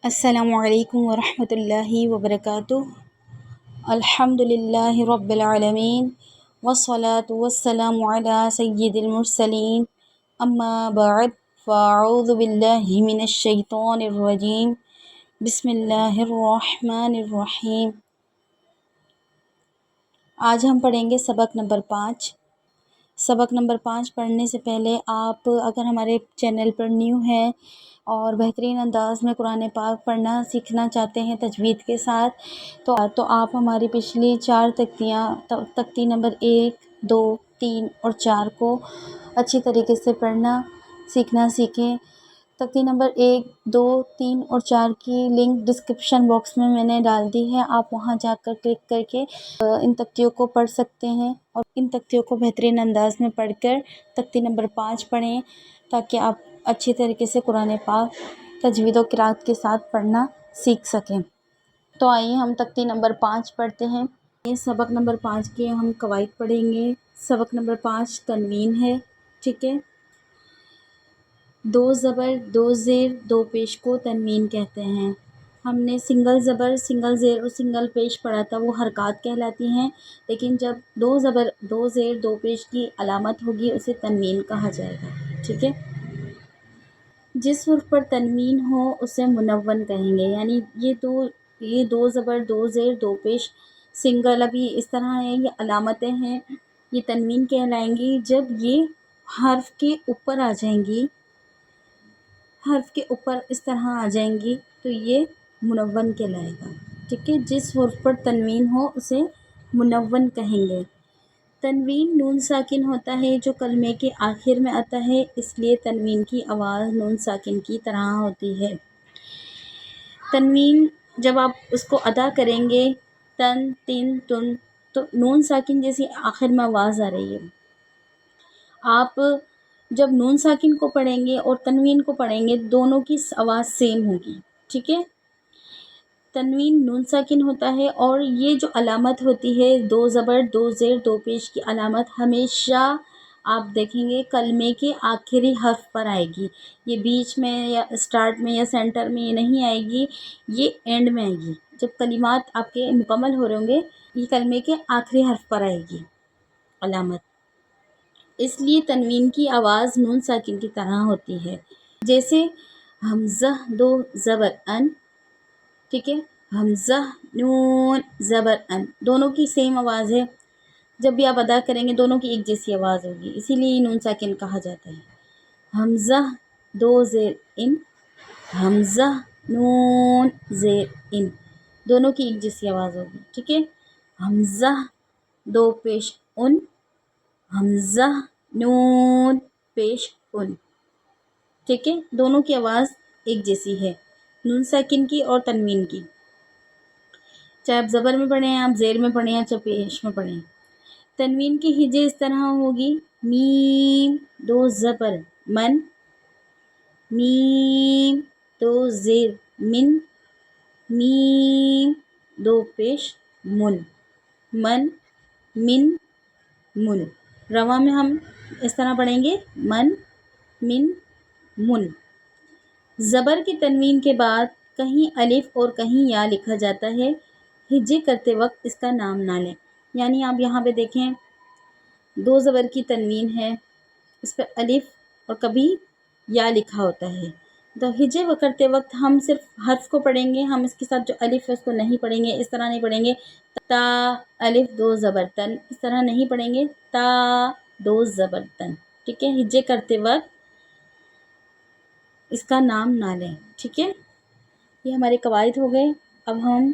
السلام علیکم ورحمۃ اللہ وبرکاتہ۔ الحمد للہ رب العالمین والصلاة والسلام علی سید المرسلین، اما بعد فاعوذ باللہ من الشیطان الرجیم، بسم اللہ الرحمن الرحیم۔ آج ہم پڑھیں گے سبق نمبر 5۔ سبق نمبر 5 پڑھنے سے پہلے آپ اگر ہمارے چینل پر نیو ہیں اور بہترین انداز میں قرآن پاک پڑھنا سیکھنا چاہتے ہیں تجوید کے ساتھ، تو آپ ہماری پچھلی 4 تختیاں تختی نمبر 1، 2، 3 اور 4 کو اچھی طریقے سے پڑھنا سیکھنا سیکھیں۔ تختی نمبر 1، 2، 3 اور 4 کی لنک ڈسکرپشن باکس میں نے ڈال دی ہے، آپ وہاں جا کر کلک کر کے ان تختیوں کو پڑھ سکتے ہیں اور ان تختیوں کو بہترین انداز میں پڑھ کر تختی نمبر 5 پڑھیں تاکہ آپ اچھی طریقے سے قرآن پاک تجوید و قرات کے ساتھ پڑھنا سیکھ سکیں۔ تو آئیے ہم تختی نمبر 5 پڑھتے ہیں۔ یہ سبق نمبر 5 کے ہم قواعد پڑھیں گے۔ سبق نمبر 5 تنوین ہے، ٹھیک ہے۔ 2 زبر 2 زیر 2 پیش کو تنوین کہتے ہیں۔ ہم نے سنگل زبر سنگل زیر اور سنگل پیش پڑھا تھا، وہ حرکات کہلاتی ہیں، لیکن جب 2 زبر 2 زیر 2 پیش کی علامت ہوگی اسے تنوین کہا جائے گا، ٹھیک ہے۔ جس حرف پر تنوین ہو اسے منون کہیں گے، یعنی یہ 2 زبر 2 زیر 2 پیش سنگل ابھی اس طرح ہیں، یہ علامتیں ہیں، یہ تنوین کہلائیں گی۔ جب یہ حرف کے اوپر آ جائیں گی، حرف کے اوپر اس طرح آ جائیں گی تو یہ منون کہلائے گا، ٹھیک ہے۔ جس حرف پر تنوین ہو اسے منون کہیں گے۔ تنوین نون ساکن ہوتا ہے جو کلمے کے آخر میں آتا ہے، اس لیے تنوین کی آواز نون ساکن کی طرح ہوتی ہے۔ تنوین جب آپ اس کو ادا کریں گے تن تن تن تو نون ساکن جیسی آخر میں آواز آ رہی ہے۔ آپ جب نون ساکن کو پڑھیں گے اور تنوین کو پڑھیں گے دونوں کی آواز سیم ہوگی، ٹھیک ہے۔ تنوین نون ساکن ہوتا ہے اور یہ جو علامت ہوتی ہے 2 زبر 2 زیر 2 پیش کی علامت ہمیشہ آپ دیکھیں گے کلمے کے آخری حرف پر آئے گی، یہ بیچ میں یا اسٹارٹ میں یا سینٹر میں یہ نہیں آئے گی، یہ اینڈ میں آئے گی۔ جب کلمات آپ کے مکمل ہو رہے ہوں گے یہ کلمے کے آخری حرف پر آئے گی علامت، اس لیے تنوین کی آواز نون ساکن کی طرح ہوتی ہے۔ جیسے حمزہ 2 زبر ان، ٹھیک ہے، حمزہ نون زبر ان، دونوں کی سیم آواز ہے، جب بھی آپ ادا کریں گے دونوں کی ایک جیسی آواز ہوگی، اسی لیے یہ نون ساکن کہا جاتا ہے۔ حمزہ 2 زیر ان، حمزہ نون زیر ان، دونوں کی ایک جیسی آواز ہوگی، ٹھیک ہے۔ حمزہ 2 پیش ان، حمزہ نون پیش ان، ٹھیک ہے، دونوں کی آواز ایک جیسی ہے نون ساکن کی اور تنوین کی، چاہے آپ زبر میں پڑھیں آپ زیر میں پڑھیں یا چاہے پیش میں پڑھیں۔ تنوین کی ہجے اس طرح ہوگی، میم 2 زبر من، میم 2 زیر من، میم 2 پیش من، من من من۔ رواں میں ہم اس طرح پڑھیں گے من من من۔ زبر کی تنوین کے بعد کہیں الف اور کہیں یا لکھا جاتا ہے، ہجے کرتے وقت اس کا نام نہ لیں، یعنی آپ یہاں پہ دیکھیں 2 زبر کی تنوین ہے، اس پہ الف اور کبھی یا لکھا ہوتا ہے، تو ہجے کرتے وقت ہم صرف حرف کو پڑھیں گے، ہم اس کے ساتھ جو الف ہے اس کو نہیں پڑھیں گے، اس طرح نہیں پڑھیں گے تا الف 2 زبر تن، اس طرح نہیں پڑھیں گے تا 2 زبر تن، ٹھیک ہے۔ ہجے کرتے وقت اس کا نام نہ لیں، ٹھیک ہے۔ یہ ہمارے قواعد ہو گئے۔ اب ہم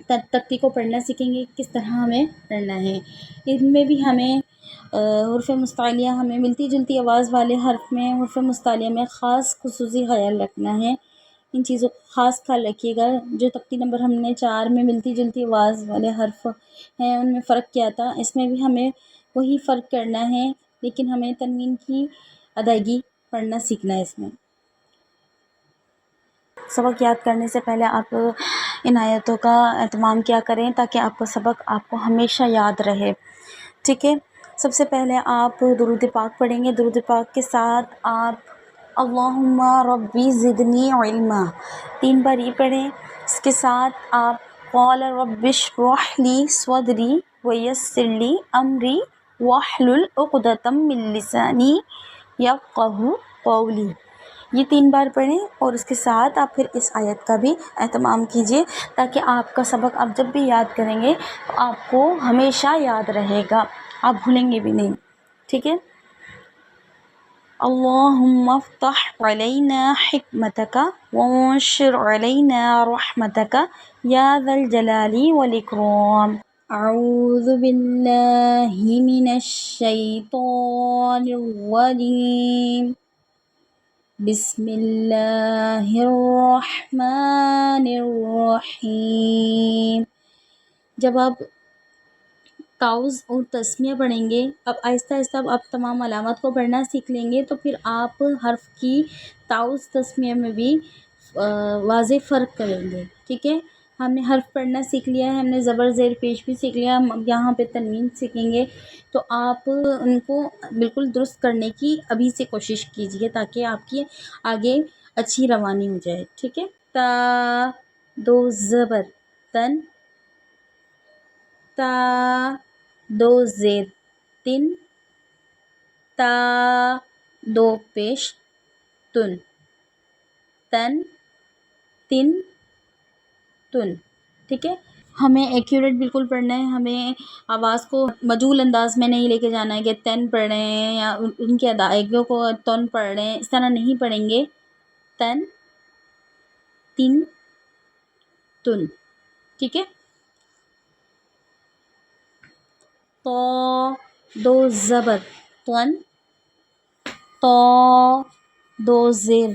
تختی کو پڑھنا سیکھیں گے کس طرح ہمیں پڑھنا ہے۔ ان میں بھی ہمیں حروف مستعلیہ ہمیں ملتی جلتی آواز والے حرف میں حروف مستعلیہ میں خاص خصوصی خیال رکھنا ہے، ان چیزوں کا خاص خیال رکھیے گا۔ جو تختی نمبر ہم نے 4 میں ملتی جلتی آواز والے حرف ہیں ان میں فرق کیا تھا، اس میں بھی ہمیں وہی فرق کرنا ہے، لیکن ہمیں تنوین کی ادائیگی پڑھنا سیکھنا ہے۔ اس میں سبق یاد کرنے سے پہلے آپ ان آیتوں کا اہتمام کیا کریں تاکہ آپ کو سبق آپ کو ہمیشہ یاد رہے، ٹھیک ہے۔ سب سے پہلے آپ درود پاک پڑھیں گے، درود پاک کے ساتھ آپ اللہم ربی زدنی علما، 3 بار یہ پڑھیں۔ اس کے ساتھ آپ قال رب اشرح لی صدری ویسر لی امری واحلل عقدۃ من لسانی یفقہوا قولی، یہ 3 بار پڑھیں، اور اس کے ساتھ آپ پھر اس آیت کا بھی اہتمام کیجیے تاکہ آپ کا سبق آپ جب بھی یاد کریں گے تو آپ کو ہمیشہ یاد رہے گا، آپ بھولیں گے بھی نہیں، ٹھیک ہے۔ اللہم افتح علینا حکمتک وانشر علینا رحمتک یا ذا الجلال والاکرام۔ اعوذ باللہ من الشیطان الرجیم، بسم اللہ الرحمن الرحیم۔ جب آپ تعوذ اور تسمیہ پڑھیں گے، اب آہستہ آہستہ آپ تمام علامات کو پڑھنا سیکھ لیں گے تو پھر آپ حرف کی تعوذ تسمیہ میں بھی واضح فرق کریں گے، ٹھیک ہے۔ ہم نے حرف پڑھنا سیکھ لیا ہے، ہم نے زبر زیر پیش بھی سیکھ لیا، ہم یہاں پہ تنوین سیکھیں گے، تو آپ ان کو بالکل درست کرنے کی ابھی سے کوشش کیجیے تاکہ آپ کی آگے اچھی روانی ہو جائے، ٹھیک ہے۔ تا، 2 زبر تن، تا، 2 زیر تن، تا، 2 پیش تن، تن، تن، تن، ٹھیک ہے۔ ہمیں ایکیوریٹ بالکل پڑھنا ہے، ہمیں آواز کو مجہول انداز میں نہیں لے کے جانا ہے کہ تن پڑھ رہے ہیں یا ان کی ادائیگیوں کو تن پڑھ رہے ہیں، اس طرح نہیں پڑھیں گے۔ تن، تن، تن، ٹھیک ہے۔ تو، 2 زبر تن، تو، 2 زیر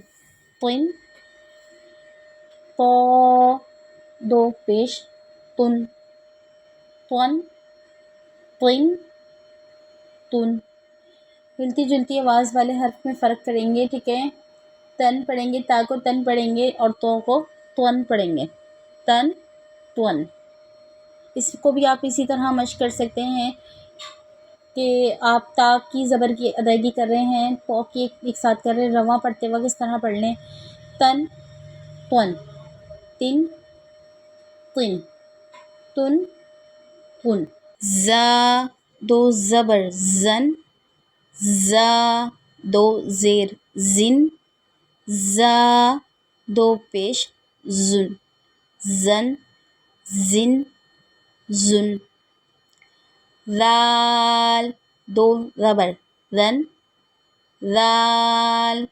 تن، تو، 2 پیش تن، تن، تن، تن، ملتی جلتی آواز والے حرف میں فرق کریں گے، ٹھیک ہے۔ تن پڑھیں گے، تا کو تن پڑھیں گے اور تو کو تون پڑھیں گے، تن، تون۔ اس کو بھی آپ اسی طرح مشق کر سکتے ہیں کہ آپ تا کی زبر کی ادائیگی کر رہے ہیں، تو کی ایک ساتھ کر رہے ہیں، رواں پڑھتے وقت اس طرح پڑھ لیں، تن، تون، تن، تن، تن، تن۔ زا، 2 زبر زن، زا، 2 زیر زن، زا، 2 پیش زن، زن، زن، زن۔ ذال، 2 زبر زن، ذال،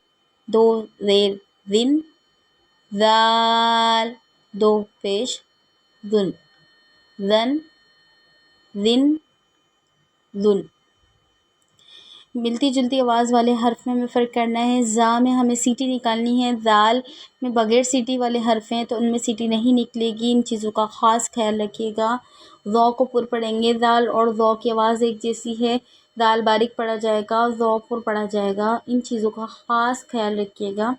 2 زیر زن، ذال، 2 پیش زن، زن، زن، زن۔ ملتی جلتی آواز والے حرف میں ہمیں فرق کرنا ہے۔ زا میں ہمیں سیٹی نکالنی ہے، زال میں بغیر سیٹی والے حرف ہیں تو ان میں سیٹی نہیں نکلے گی، ان چیزوں کا خاص خیال رکھیے گا۔ ذو کو پر پڑھیں گے، زال اور ذو کی آواز ایک جیسی ہے، دال باریک پڑھا جائے گا، ذو پر پڑھا جائے گا، ان چیزوں کا خاص خیال رکھیے گا۔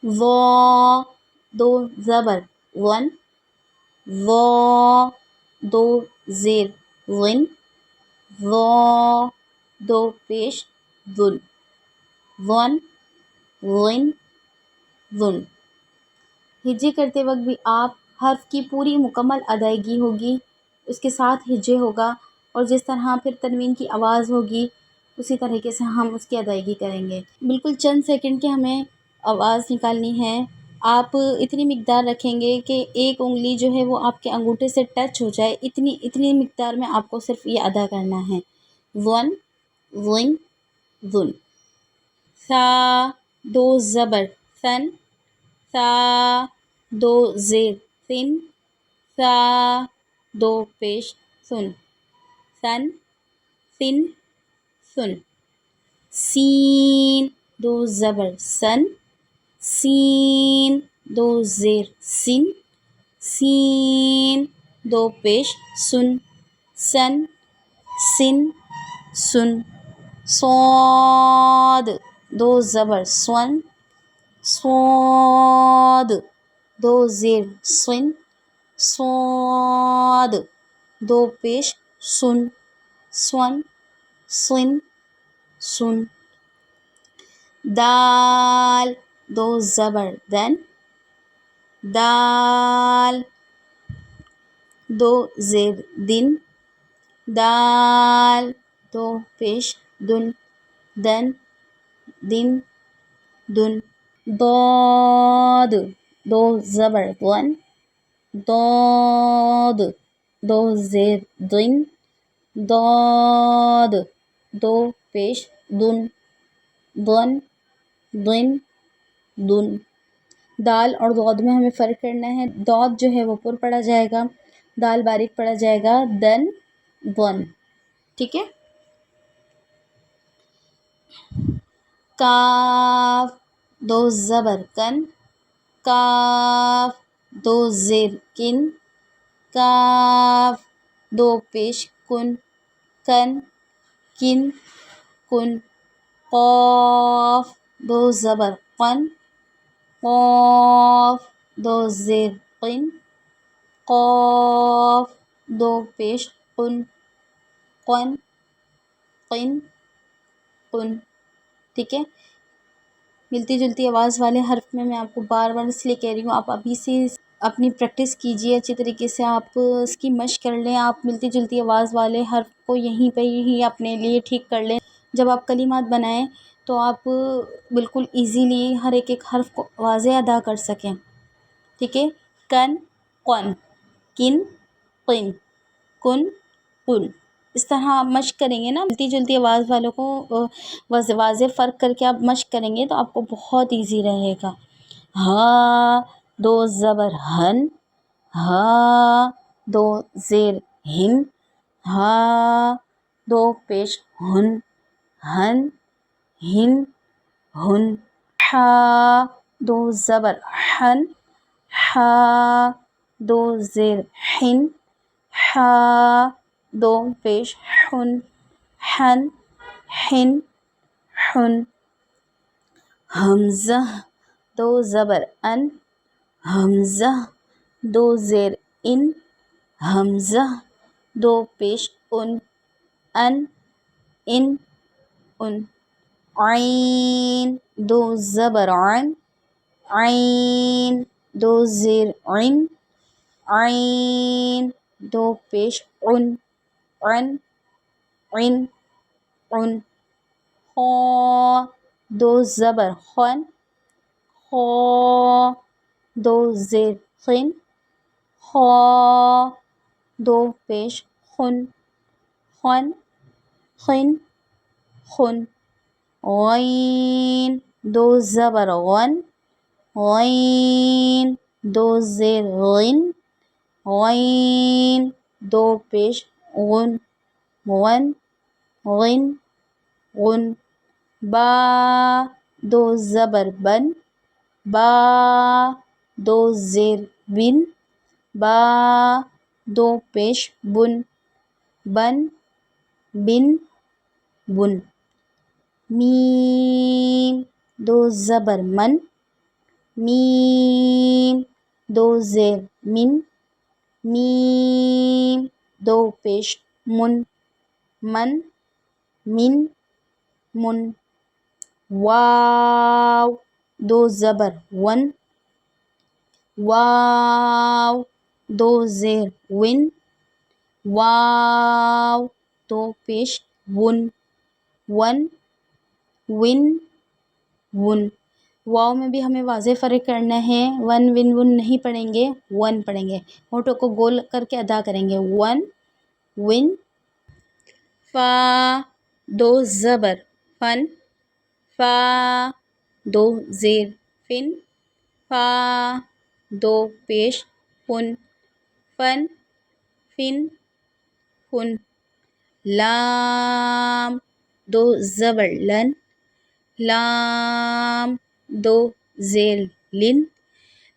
ذو، 2 زبر ون، ذو، 2 زیر ون، ذو، 2 پیش ذن، ون، ون، ذن۔ ہجے کرتے وقت بھی آپ حرف کی پوری مکمل ادائیگی ہوگی، اس کے ساتھ ہجے ہوگا، اور جس طرح پھر تنوین کی آواز ہوگی اسی طریقے سے ہم اس کی ادائیگی کریں گے۔ بالکل چند سیکنڈ کے ہمیں آواز نکالنی ہے، آپ اتنی مقدار رکھیں گے کہ ایک انگلی جو ہے وہ آپ کے انگوٹھے سے ٹچ ہو جائے، اتنی مقدار میں آپ کو صرف یہ ادا کرنا ہے۔ One, one, one. سا، 2 زبر سن، سا، 2 زیر سن، سا، 2 پیش سن، سن، سن، سن۔ سین، 2 زبر سن، سین، 2 زیر سن، سین، 2 پیش سن، سن، سن، سن۔ صاد، 2 زبر سون، صاد، 2 زیر سن، صاد، 2 پیش سن، سن، سن، سن۔ دال دو زبر دن دال دو زیر دن دال دو پیش دن دن دن دن ضاد دو زبر دن ضاد دو زیر دن ضاد دو پیش دن دن دن دن دال اور ضاد میں ہمیں فرق کرنا ہے. ضاد جو ہے وہ پر پڑھا جائے گا, دال باریک پڑھا جائے گا, دن ون. ٹھیک ہے. کاف دو زبر کن کاف دو زیر کن کاف دو پیش کن کن کن کن قاف دو زبر قن قاف دو زیر قن قاف دو پیش قن قن قن قن. ٹھیک ہے. ملتی جلتی آواز والے حرف میں آپ کو بار بار اس لیے کہہ رہی ہوں, آپ ابھی سے اپنی پریکٹس کیجیے اچھی طریقے سے, آپ اس کی مشق کر لیں. آپ ملتی جلتی آواز والے حرف کو یہیں پہ ہی اپنے لیے ٹھیک کر لیں. جب آپ کلمات بنائیں تو آپ بالکل ایزیلی ہر ایک حرف کو واضح ادا کر سکیں. ٹھیک ہے. کن قن کن قن کن کن. اس طرح آپ مشق کریں گے نا, ملتی جلتی آواز والوں کو واضح فرق کر کے آپ مشق کریں گے تو آپ کو بہت ایزی رہے گا. ہا دو زبر ہن ہا دو زیر ہن ہا دو پیش ہن ہن ہن ہن. حا دو زبر حن حا دو زیر حن حا دو پیش حن حن حن حن. حمزہ دو زبر ان حمزہ دو زیر ان حمزہ دو پیش ان ان ان ان. عین دو زبر عن عین دو زیر عن عین دو پیش عن عن عن عن. خا دو زبر خن خا دو زیر خن خا دو پیش خن خن خن خن. غین دو زبر غن غین دو زیر غن غین دو پیش غن غن غن غن. با دو زبر بن با دو زیر بن با دو پیش بن بن بن بن. میم دو زبر من میم دو زیر من میم دو پیش من من من من. واو دو زبر ون واو دو زیر ون واو دو پیش ون ون ون ون. واو میں بھی ہمیں واضح فرق کرنا ہے, ون ون ون نہیں پڑھیں گے, ون پڑھیں گے, ہونٹوں کو گول کر کے ادا کریں گے. One one. فا دو زبر فن فا دو زیر فن فا دو پیش فن فن فن فن. لام دو زبر لن لام دو زیر لن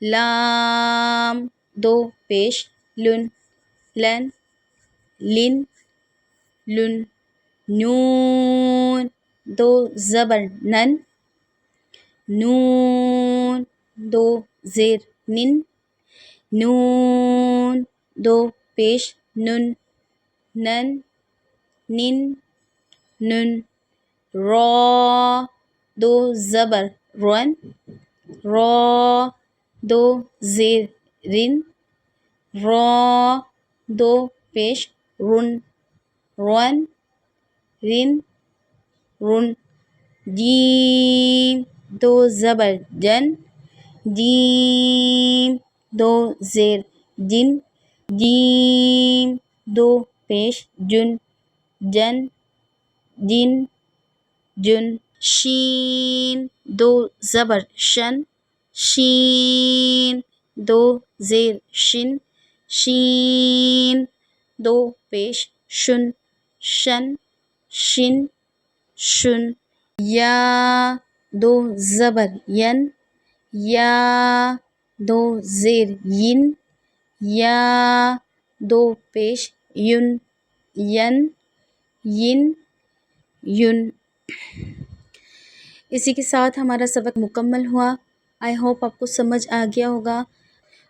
لام دو پیش لن لن لن لن. نون دو زبر نن نون دو زیر نن نون دو پیش نن نن نن نن. را دو زبر رن، را دو زیر رن، را دو پیش رن، رن رن رن، جیم دو زبر جن، جیم دو زیر جن، جیم دو پیش جن، جن جن جن، شین دو زبر شن، شین دو زیر شن، شین دو پیش شن، شن شن شن، یا دو زبر ین، یا دو زیر ین، یا دو پیش یون، ین ین یون۔ اسی کے ساتھ ہمارا سبق مکمل ہوا۔ آئی ہوپ آپ کو سمجھ آ گیا ہوگا۔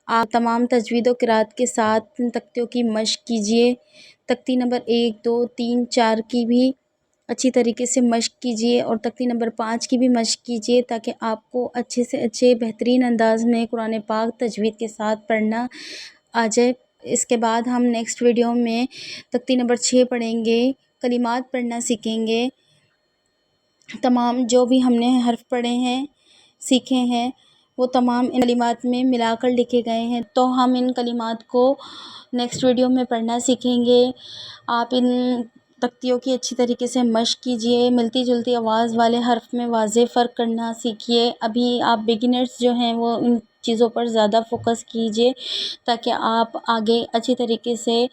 آپ تمام تجوید و قرأت کے ساتھ تختیوں کی مشق کیجیے۔ تختی نمبر 1 2 3 4 کی بھی اچھی طریقے سے مشق کیجیے اور تختی نمبر 5 کی بھی مشق کیجیے تاکہ آپ کو اچھے سے اچھے بہترین انداز میں قرآن پاک تجوید کے ساتھ پڑھنا آ جائے۔ اس کے بعد ہم نیکسٹ ویڈیو میں تختی نمبر 6 پڑھیں گے، کلمات پڑھنا سیکھیں گے۔ تمام جو بھی ہم نے حرف پڑھے ہیں، سیکھے ہیں، وہ تمام ان کلمات میں ملا کر لکھے گئے ہیں، تو ہم ان کلمات کو نیکسٹ ویڈیو میں پڑھنا سیکھیں گے۔ آپ ان تختیوں کی اچھی طریقے سے مشق کیجیے، ملتی جلتی آواز والے حرف میں واضح فرق کرنا سیکھیے۔ ابھی آپ بگنرز جو ہیں وہ ان چیزوں پر زیادہ فوکس کیجیے تاکہ آپ آگے اچھی طریقے سے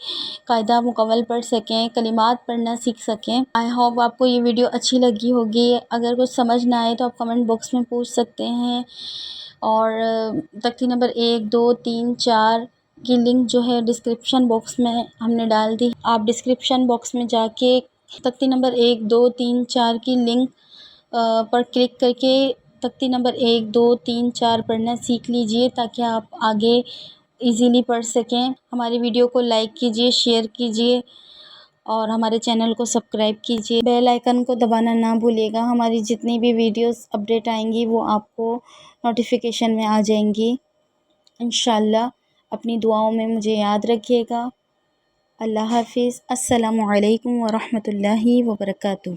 قاعدہ مکمل پڑھ سکیں، کلمات پڑھنا سیکھ سکیں۔ آئی ہوپ آپ کو یہ ویڈیو اچھی لگی ہوگی۔ اگر کچھ سمجھ نہ آئے تو آپ کمنٹ باکس میں پوچھ سکتے ہیں، اور تختی نمبر 1 2 3 4 کی لنک جو ہے ڈسکرپشن باکس میں ہم نے ڈال دی۔ آپ ڈسکرپشن باکس میں جا کے تختی نمبر 1 2 3 4 کی لنک پر کلک کر کے تختی نمبر 1 2 3 4 پڑھنا سیکھ لیجئے تاکہ آپ آگے ایزیلی پڑھ سکیں۔ ہماری ویڈیو کو لائک کیجیے، شیئر کیجیے اور ہمارے چینل کو سبسکرائب کیجیے۔ بیل آئیکن کو دبانا نہ بھولیے گا، ہماری جتنی بھی ویڈیوز اپڈیٹ آئیں گی وہ آپ کو نوٹیفیکیشن میں آ جائیں گی انشاءاللہ۔ اپنی دعاؤں میں مجھے یاد رکھیے گا۔ اللہ حافظ۔ السلام علیکم ورحمۃ اللہ وبرکاتہ۔